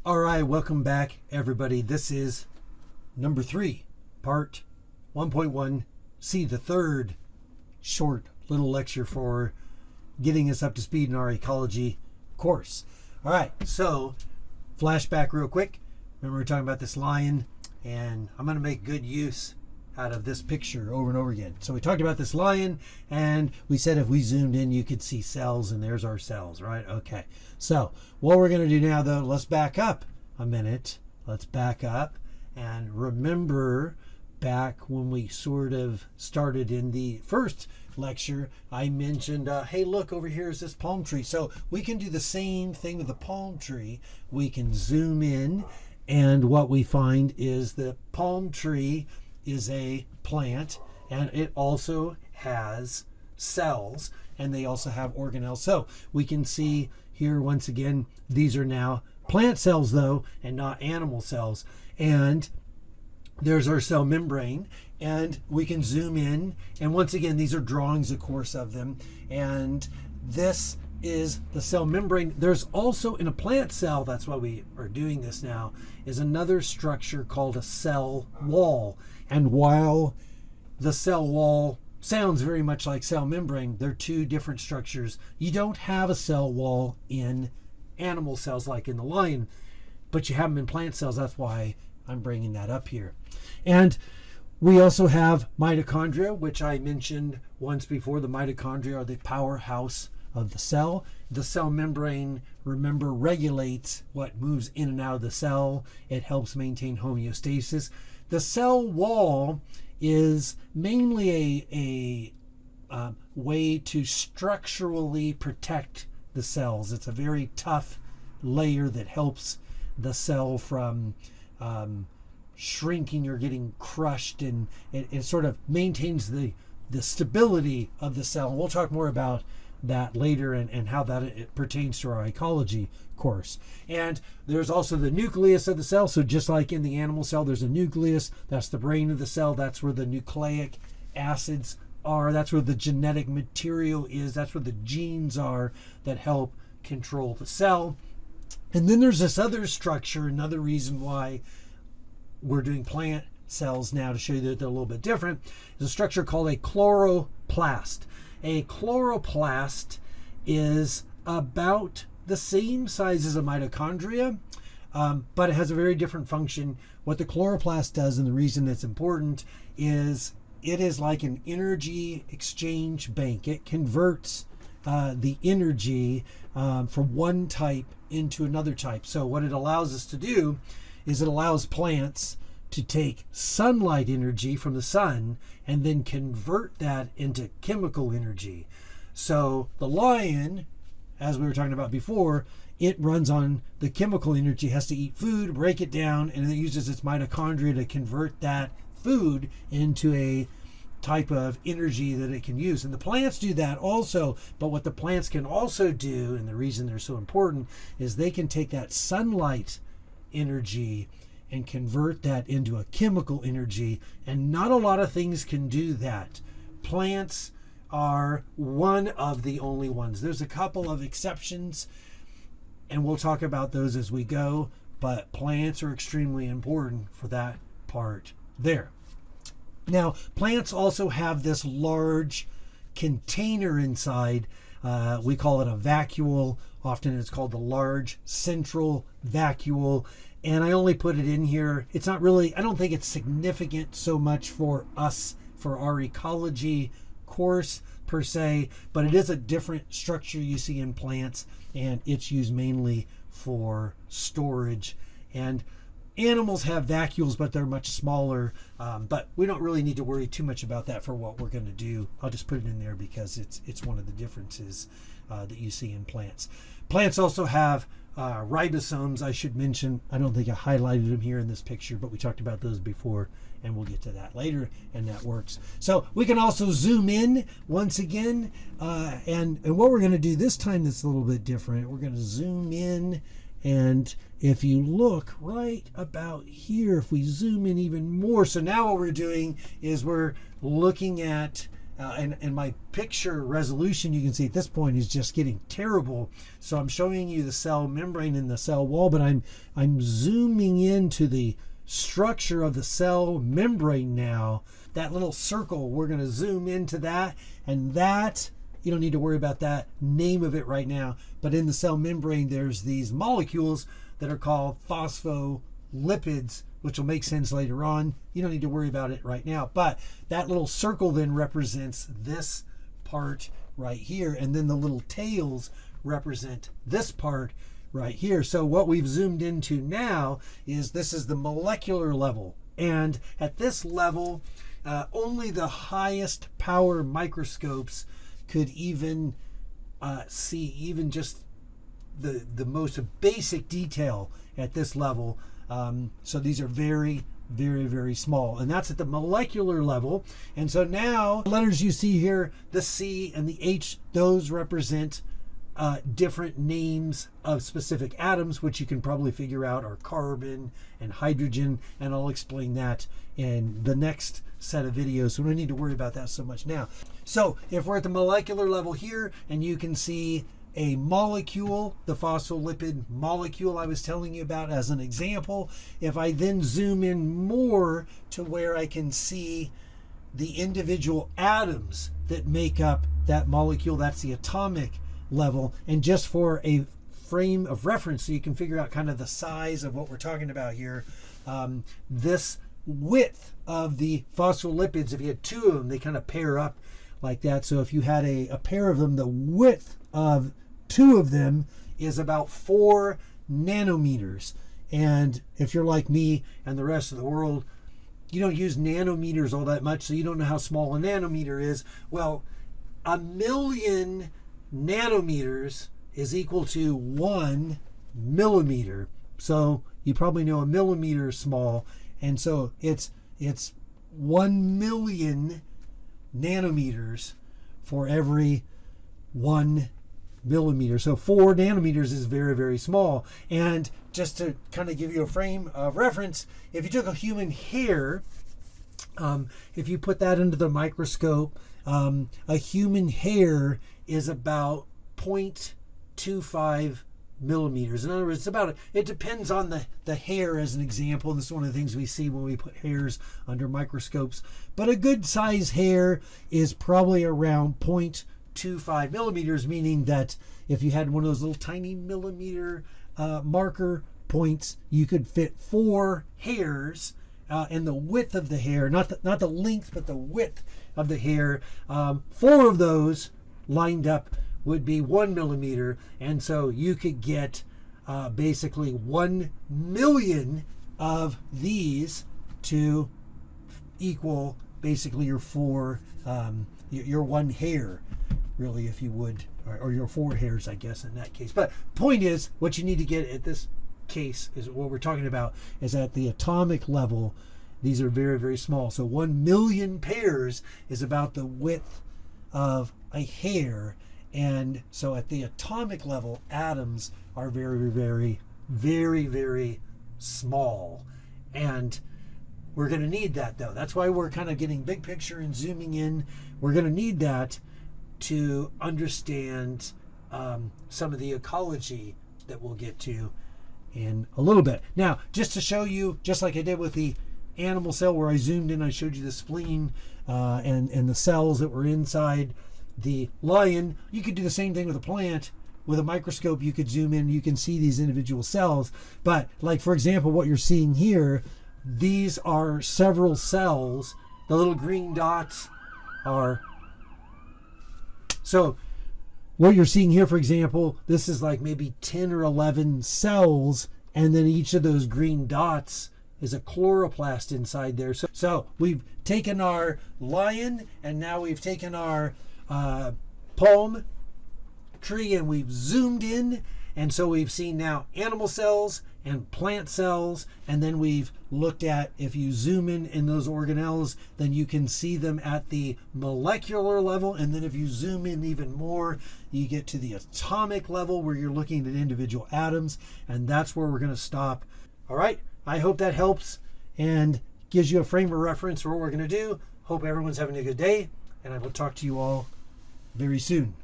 All right, welcome back, everybody. This is number 3, part 1.1, C, the third short little lecture for getting us up to speed in our ecology course. All right, so flashback real quick. Remember we were talking about this lion, and I'm going to make good use out of this picture over and over again. So we talked about this lion, and we said if we zoomed in, you could see cells, and there's our cells, right? Okay. So what we're going to do now, though, let's back up a minute. Let's back up and remember back when we sort of started in the first lecture, I mentioned, hey, look, over here is this palm tree. So we can do the same thing with the palm tree. We can zoom in, and what we find is the palm tree is a plant, and it also has cells, and they also have organelles. So we can see here once again, these are now plant cells though, and not animal cells. And there's our cell membrane, and we can zoom in, and once again, these are drawings, of course, of them. And this is the cell membrane. There's also in a plant cell, that's why we are doing this now, is another structure called a cell wall. And while the cell wall sounds very much like cell membrane, they're two different structures. You don't have a cell wall in animal cells like in the lion, but you have them in plant cells. That's why I'm bringing that up here. And we also have mitochondria, which I mentioned once before. The mitochondria are the powerhouse of the cell. The cell membrane, remember, regulates what moves in and out of the cell. It helps maintain homeostasis. The cell wall is mainly a way to structurally protect the cells. It's a very tough layer that helps the cell from shrinking or getting crushed, and it sort of maintains the stability of the cell. And we'll talk more about that later, and how that it pertains to our ecology course. And there's also the nucleus of the cell. So just like in the animal cell, there's a nucleus. That's the brain of the cell. That's where the nucleic acids are. That's where the genetic material is. That's where the genes are that help control the cell. And then there's this other structure, another reason why we're doing plant cells now, to show you that they're a little bit different, is a structure called a chloroplast. A chloroplast is about the same size as a mitochondria, but it has a very different function. What the chloroplast does, and the reason it's important, is it is like an energy exchange bank. It converts the energy from one type into another type. So what it allows us to do is it allows plants to take sunlight energy from the sun and then convert that into chemical energy. So the lion, as we were talking about before, it runs on the chemical energy, has to eat food, break it down, and it uses its mitochondria to convert that food into a type of energy that it can use. And the plants do that also, but what the plants can also do, and the reason they're so important, is they can take that sunlight energy and convert that into a chemical energy, and not a lot of things can do that. Plants are one of the only ones. There's a couple of exceptions, and we'll talk about those as we go, but plants are extremely important for that part there. Now, plants also have this large container inside. We call it a vacuole. Often it's called the large central vacuole. And I only put it in here. It's not really, I don't think it's significant so much for us, for our ecology course per se, but it is a different structure you see in plants, and it's used mainly for storage. And animals have vacuoles, but they're much smaller, but we don't really need to worry too much about that for what we're going to do. I'll just put it in there because it's one of the differences that you see in plants. Plants also have ribosomes. I should mention, I don't think I highlighted them here in this picture, but we talked about those before, and we'll get to that later, and that works. So we can also zoom in once again, and what we're going to do this time that's a little bit different, we're going to zoom in, and if you look right about here, if we zoom in even more, so now what we're doing is we're looking at and my picture resolution, you can see at this point, is just getting terrible. So I'm showing you the cell membrane and the cell wall, but I'm zooming into the structure of the cell membrane now. That little circle, we're going to zoom into that, and that, you don't need to worry about that name of it right now, but in the cell membrane there's these molecules that are called phospholipids, which will make sense later on. You don't need to worry about it right now, but that little circle then represents this part right here, and then the little tails represent this part right here. So what we've zoomed into now is this is the molecular level, and at this level only the highest power microscopes could even see even just the most basic detail at this level. So these are very, very, very small, and that's at the molecular level. And so now the letters you see here, the C and the H, those represent different names of specific atoms, which you can probably figure out are carbon and hydrogen, and I'll explain that in the next set of videos, so we don't need to worry about that so much now. So if we're at the molecular level here, and you can see a molecule, the phospholipid molecule I was telling you about as an example, if I then zoom in more to where I can see the individual atoms that make up that molecule, that's the atomic level. And just for a frame of reference so you can figure out kind of the size of what we're talking about here, this width of the phospholipids, if you had two of them, they kind of pair up like that. So if you had a pair of them, the width of two of them is about 4 nanometers. And if you're like me and the rest of the world, you don't use nanometers all that much, so you don't know how small a nanometer is. Well, 1,000,000 nanometers is equal to 1 millimeter. So you probably know a millimeter is small, and so it's 1,000,000 nanometers for every 1 millimeter. So 4 nanometers is very, very small. And just to kind of give you a frame of reference, if you took a human hair, if you put that into the microscope, a human hair is about 0.25 millimeters. In other words, it depends on the hair as an example. And this is one of the things we see when we put hairs under microscopes. But a good size hair is probably around 0.25 millimeters, meaning that if you had one of those little tiny millimeter marker points, you could fit 4 hairs, and the width of the hair, not the length, but the width of the hair, 4 of those lined up would be 1 millimeter, and so you could get basically 1 million of these to equal basically your 1 hair, really, if you would, or your 4 hairs, I guess, in that case. But point is, what you need to get at this case is what we're talking about is at the atomic level. These are very, very small. So 1 million pairs is about the width of a hair. And so at the atomic level, atoms are very, very, very, very small. And we're going to need that, though. That's why we're kind of getting big picture and zooming in. We're going to need that to understand some of the ecology that we'll get to in a little bit. Now, just to show you, just like I did with the animal cell where I zoomed in, I showed you the spleen and the cells that were inside the lion. You could do the same thing with a plant. With a microscope, you could zoom in, you can see these individual cells. But like, for example, what you're seeing here, these are several cells. The little green dots are, so what you're seeing here, for example, this is like maybe 10 or 11 cells, and then each of those green dots is a chloroplast inside there. So we've taken our lion, and now we've taken our palm tree, and we've zoomed in, and so we've seen now animal cells and plant cells, and then we've looked at, if you zoom in those organelles, then you can see them at the molecular level, and then if you zoom in even more, you get to the atomic level where you're looking at individual atoms, and that's where we're going to stop. All right, I hope that helps and gives you a frame of reference for what we're going to do. Hope everyone's having a good day. and I will talk to you all very soon.